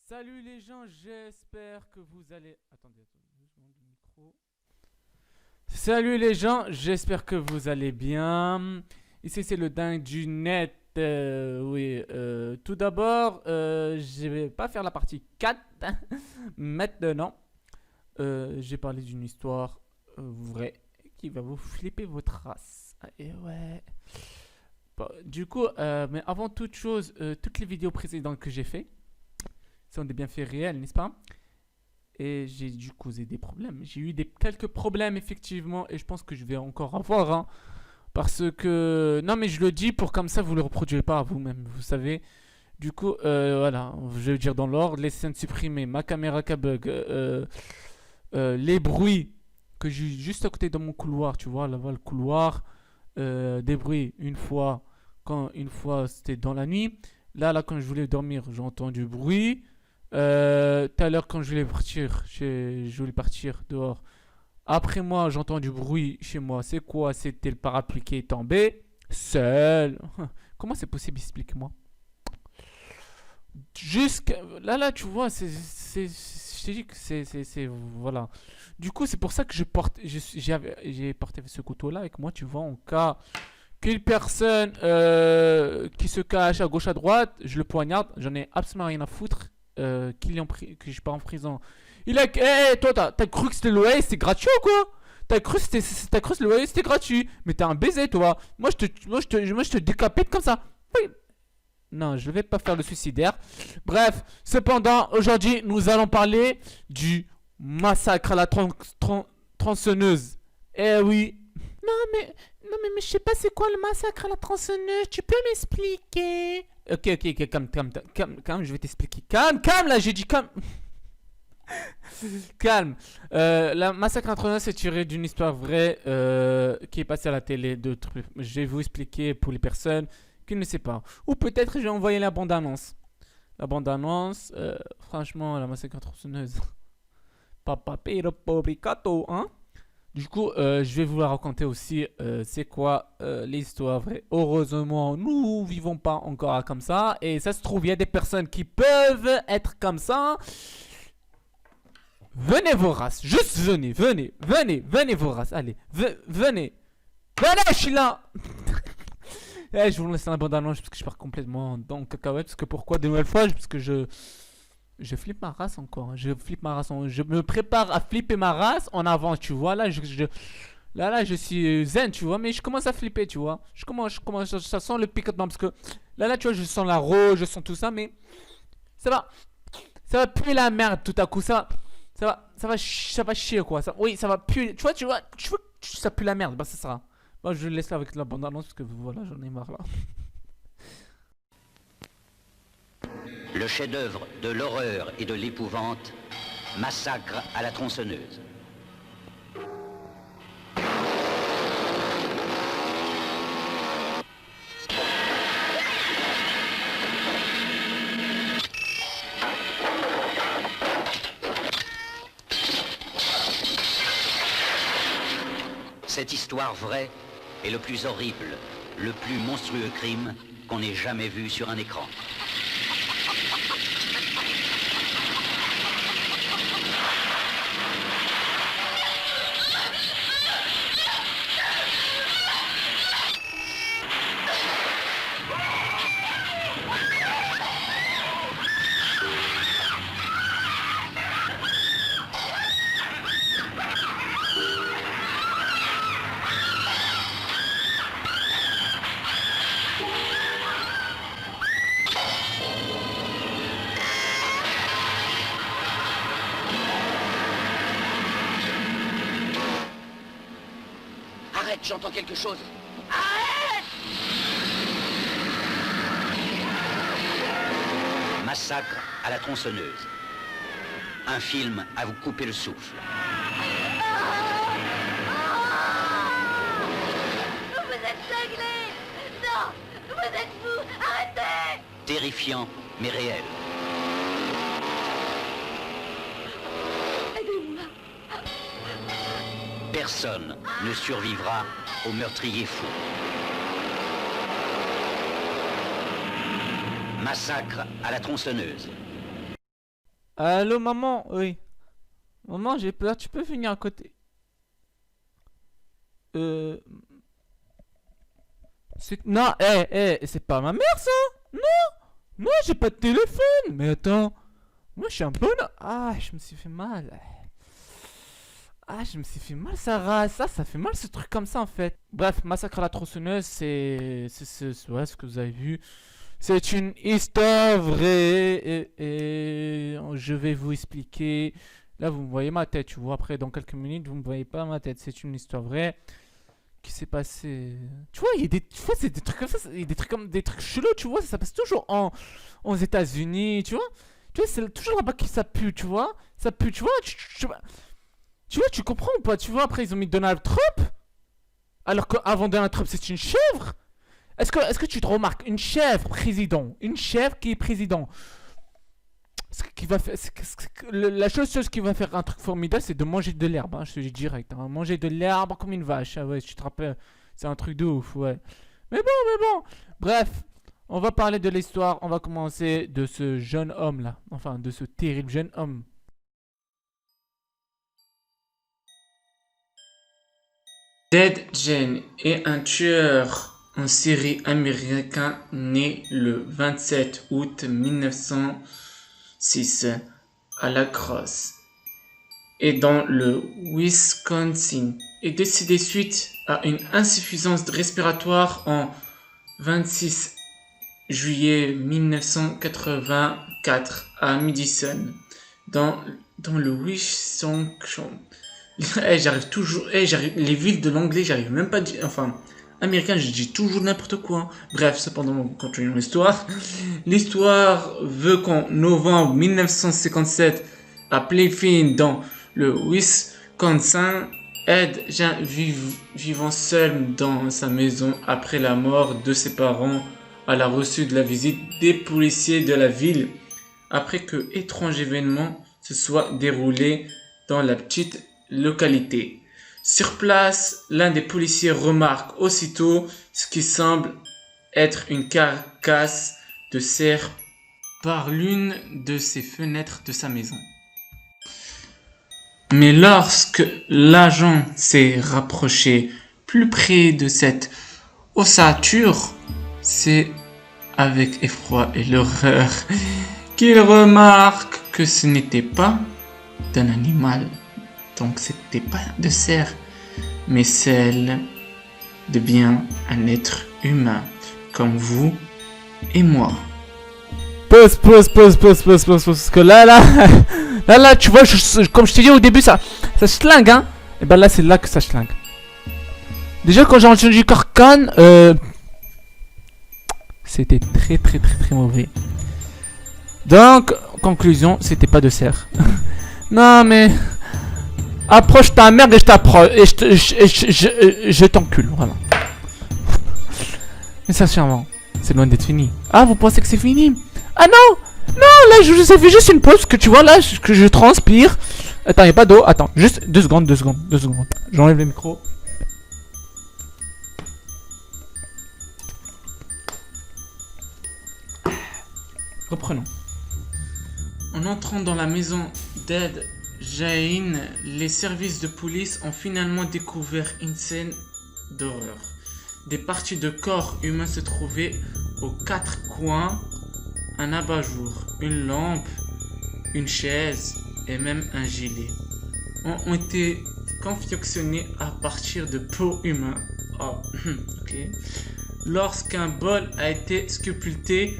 Salut les gens, j'espère que vous allez... Attendez, 2 secondes, le micro. Salut les gens, j'espère que vous allez bien. Ici c'est le dingue du net. Oui, tout d'abord, je vais pas faire la partie 4 maintenant. J'ai parlé d'une histoire vraie qui va vous flipper votre race. Ah, et ouais. Bon, du coup, mais avant toute chose, toutes les vidéos précédentes que j'ai fait sont des bienfaits réels, n'est-ce pas? Et j'ai dû causer des problèmes. J'ai eu quelques problèmes, effectivement, et je pense que je vais encore avoir, hein, parce que... Non, mais je le dis pour comme ça, vous ne le reproduisez pas à vous-même, vous savez. Du coup, voilà, je vais dire dans l'ordre, les scènes supprimées, ma caméra qui bug, les bruits que j'ai juste à côté de mon couloir, tu vois, là-bas, le couloir, des bruits, une fois, c'était dans la nuit. Là, quand je voulais dormir, j'ai entendu bruit. Tout à l'heure, quand je voulais partir dehors. Après moi, j'entends du bruit chez moi. C'est quoi? C'était le parapluie qui est tombé. Seul. Comment c'est possible? Explique-moi. Jusqu'à... Là, tu vois, je t'ai dit que voilà. Du coup, c'est pour ça que j'ai porté ce couteau-là avec moi, tu vois, en cas qu'une personne qui se cache à gauche à droite, je le poignarde, j'en ai absolument rien à foutre que je pars en prison. Il a... Eh, toi, t'as cru que c'était le loyer, c'était gratuit ou quoi? T'as cru que le loyer c'était gratuit? Mais t'es un baiser, toi. Moi, je te décapite comme ça. Oui. Non, je ne vais pas faire le suicidaire. Bref, cependant, aujourd'hui, nous allons parler du massacre à la tronçonneuse. Eh oui. Non, mais, non, mais je sais pas c'est quoi le massacre à la tronçonneuse. Tu peux m'expliquer? Ok, calme, je vais t'expliquer. Calme, là, j'ai dit calme. Calme. La massacre à la tronçonneuse est tirée d'une histoire vraie qui est passée à la télé. Je vais vous expliquer pour les personnes qui ne savent pas. Ou peut-être je vais envoyer la bande-annonce. La bande-annonce, franchement, la massacre à la tronçonneuse. Papa, pero, pobricato, hein? Du coup, je vais vous la raconter aussi. C'est quoi l'histoire vraie. Heureusement, nous vivons pas encore comme ça. Et ça se trouve, il y a des personnes qui peuvent être comme ça. Venez vos races. Juste venez vos races. Allez, venez. Venez, je suis là. Eh, je vous laisse la bande-annonce parce que je pars complètement dans le cacahuète. Parce que pourquoi de nouvelles fois? Parce que je flippe ma race encore. Je flippe ma race. Je me prépare à flipper ma race en avant, tu vois. Là, je suis zen, tu vois. Mais je commence à flipper, tu vois. Ça sent le picotement. Parce que là, tu vois, je sens la rose, je sens tout ça. Mais ça va. Ça va puer la merde tout à coup. Ça va chier, quoi. Oui, ça va puer. Tu vois, ça pue la merde. Bah, ça sera. Bon, je laisse là avec la bande-annonce parce que voilà, j'en ai marre là. Le chef-d'œuvre de l'horreur et de l'épouvante, Massacre à la tronçonneuse. Cette histoire vraie est le plus horrible, le plus monstrueux crime qu'on ait jamais vu sur un écran. Arrête, j'entends quelque chose. Arrête! Massacre à la tronçonneuse. Un film à vous couper le souffle. Vous êtes cinglés! Non! Vous êtes fous! Arrêtez! Terrifiant, mais réel. Aidez-moi! Personne ne survivra au meurtrier fou. Massacre à la tronçonneuse. Allô, maman? Oui. Maman, j'ai peur, tu peux venir à côté. Euh... Non, c'est pas ma mère, ça? Non, non, j'ai pas de téléphone. Mais attends, moi, je suis un bon... Ah, je me suis fait mal. Ah, je me suis fait mal, Sarah. Ça fait mal, ce truc comme ça, en fait. Bref, Massacre à la tronçonneuse, ouais, ce que vous avez vu. C'est une histoire vraie et je vais vous expliquer. Là, vous me voyez ma tête, tu vois. Après, dans quelques minutes, vous me voyez pas ma tête. C'est une histoire vraie qui s'est passée. Tu vois, il y a tu vois, c'est des trucs comme ça. Il y a des trucs comme des trucs chelous, tu vois. Ça passe toujours aux États-Unis, tu vois. Tu vois, c'est toujours là-bas que ça pue, tu vois. Ça pue, tu vois. Tu vois, tu comprends ou pas? Tu vois, après, ils ont mis Donald Trump. Alors qu'avant Donald Trump, c'est une chèvre. Est-ce que tu te remarques, une chèvre président, une chèvre qui est président, ce qui va faire, la chose qui va faire un truc formidable, c'est de manger de l'herbe, hein, je te dis direct, hein, manger de l'herbe comme une vache, ah ouais, tu te rappelles, c'est un truc de ouf, ouais. Mais bon, bref, on va parler de l'histoire, on va commencer de ce jeune homme là, enfin de ce terrible jeune homme. Ted Ginn est un tueur en série américain né le 27 août 1906 à La Crosse et dans le Wisconsin est décédé suite à une insuffisance respiratoire en 26 juillet 1984 à Madison dans le Wisconsin. J'arrive toujours, les villes de l'anglais, j'arrive même pas à dire, enfin, américain, je dis toujours n'importe quoi. Bref, cependant, continuons l'histoire. L'histoire veut qu'en novembre 1957, à Playfield, dans le Wisconsin, Ed, vivant seul dans sa maison après la mort de ses parents, a reçu de la visite des policiers de la ville après que étrange événement se soit déroulé dans la petite localité. Sur place, l'un des policiers remarque aussitôt ce qui semble être une carcasse de cerf par l'une de ses fenêtres de sa maison. Mais lorsque l'agent s'est rapproché plus près de cette ossature, c'est avec effroi et l'horreur qu'il remarque que ce n'était pas d'un animal. Donc c'était pas de cerf, mais celle de bien un être humain, comme vous et moi. Pause, parce que là, tu vois, comme je t'ai dit au début, ça schlingue, hein. Et ben là, c'est là que ça schlingue. Déjà, quand j'ai entendu Carcan, c'était très mauvais. Donc, conclusion, c'était pas de cerf. Non, mais... Approche ta mère et je t'approche. Et je t'encule, voilà. Mais sincèrement, c'est loin d'être fini. Ah, vous pensez que c'est fini? Ah non! Non, là, je fais juste une pause, que tu vois, là, que je transpire. Attends, y a pas d'eau. Attends, juste 2 secondes. J'enlève le micro. Reprenons. En entrant dans la maison d'Ed Ginn, les services de police ont finalement découvert une scène d'horreur. Des parties de corps humains se trouvaient aux 4 coins, un abat-jour, une lampe, une chaise et même un gilet ont été confectionnés à partir de peau humaine. Oh, ok. Lorsqu'un bol a été sculpté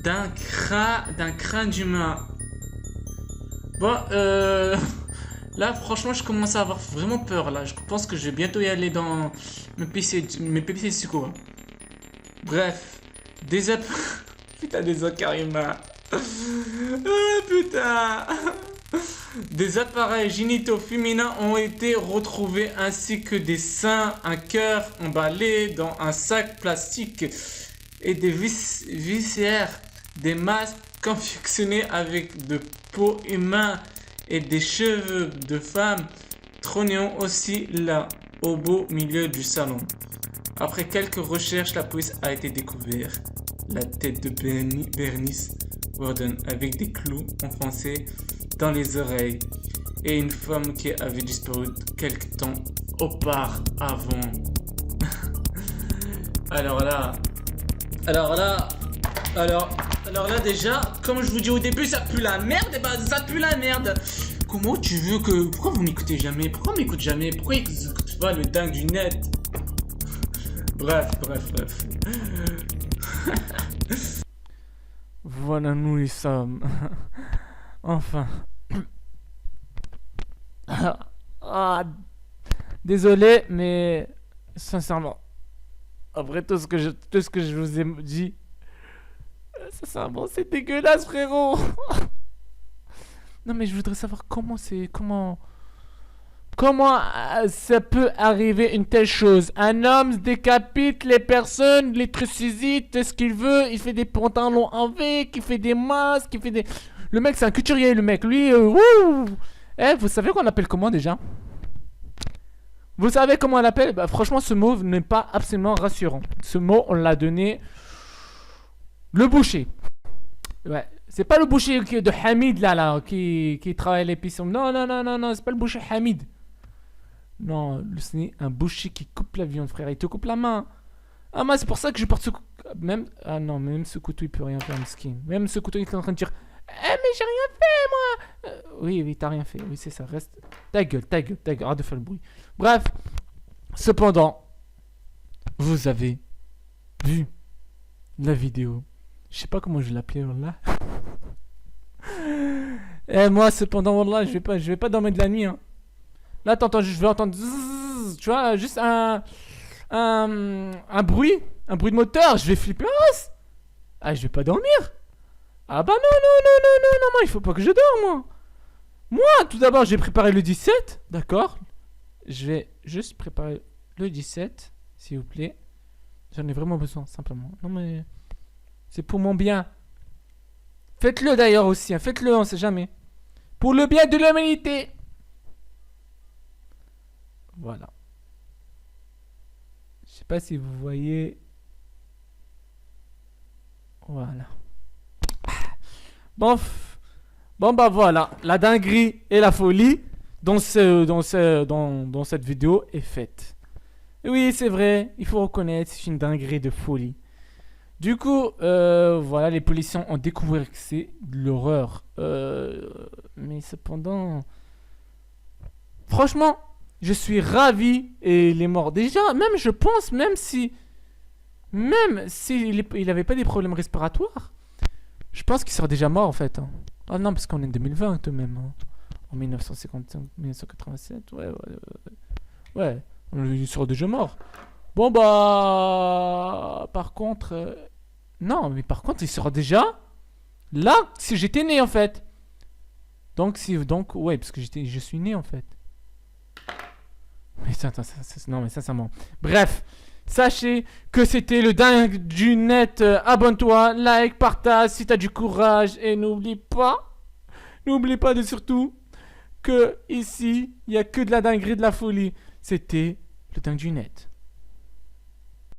d'un crâne d'humain. Bon, là, franchement, je commence à avoir vraiment peur, là. Je pense que je vais bientôt y aller dans mes PC de secours. Bref, putain, des encarts humains. Ah, putain. Des appareils génitaux féminins ont été retrouvés, ainsi que des seins, un cœur emballé dans un sac plastique et des viscères, des masques confectionnés avec de peau humaine et des cheveux de femme trônant aussi là, au beau milieu du salon. Après quelques recherches, la police a été découverte la tête de Bernice Warden avec des clous enfoncés dans les oreilles et une femme qui avait disparu quelque temps auparavant. Alors là, alors là déjà, comme je vous dis au début, ça pue la merde, et bah ça pue la merde. Comment tu veux que... Pourquoi vous m'écoutez jamais? Pourquoi on m'écoute jamais? Pourquoi ils n'écoutent pas le dingue du net? Bref. Voilà, nous y sommes. Enfin. Désolé, mais sincèrement, après tout ce que je vous ai dit, sincèrement, c'est dégueulasse, frérot. Non, mais je voudrais savoir comment ça peut arriver une telle chose. Un homme décapite les personnes, les trucidite, ce qu'il veut. Il fait des pantalons en V, il fait des masques, il fait des... Le mec, c'est un couturier, le mec. Lui, wouh. Vous savez qu'on l'appelle comment déjà? Vous savez comment on l'appelle? Bah, franchement, ce mot n'est pas absolument rassurant. Ce mot, on l'a donné... Le boucher. Ouais. C'est pas le boucher de Hamid là qui travaille à l'épicerie. Non, c'est pas le boucher Hamid. Non, c'est un boucher qui coupe la viande, frère. Il te coupe la main. Ah, moi, c'est pour ça que je porte ce couteau. Même ce couteau, il peut rien faire, skin. Même ce couteau, il est en train de dire mais j'ai rien fait, moi. Oui, t'as rien fait. Oui, c'est ça. Reste. Ta gueule. Arrête de faire le bruit. Bref. Cependant, vous avez vu la vidéo. Je sais pas comment je l'appelais, là. Et moi, cependant, là, je vais pas dormir de la nuit, hein. Là, je vais entendre zzz, tu vois, juste un bruit de moteur. Je vais flipper. Je vais pas dormir. Ah bah non, il faut pas que je dorme, moi, tout d'abord, j'ai préparé le 17, d'accord. Je vais juste préparer le 17, s'il vous plaît. J'en ai vraiment besoin, simplement. Non, mais c'est pour mon bien. Faites-le d'ailleurs aussi, hein. Faites-le, on sait jamais. Pour le bien de l'humanité. Voilà. Je sais pas si vous voyez. Voilà. Bon bah voilà, la dinguerie et la folie dans cette vidéo est faite. Et oui, c'est vrai, il faut reconnaître, c'est une dinguerie de folie. Du coup, voilà, les policiers ont découvert que c'est de l'horreur. Mais cependant, franchement, je suis ravi et il est mort. Déjà, même je pense, même s'il n'avait pas des problèmes respiratoires, je pense qu'il serait déjà mort en fait. Ah non, parce qu'on est en 2020 tout de même. En 1955, 1987, ouais, il serait déjà mort. Bon bah, par contre, il sera déjà là si j'étais né en fait. Donc ouais, parce que je suis né en fait. Mais non mais sincèrement. Bref, sachez que c'était le dingue du net. Abonne-toi, like, partage si t'as du courage et n'oublie pas de surtout que ici il y a que de la dinguerie, de la folie. C'était le dingue du net.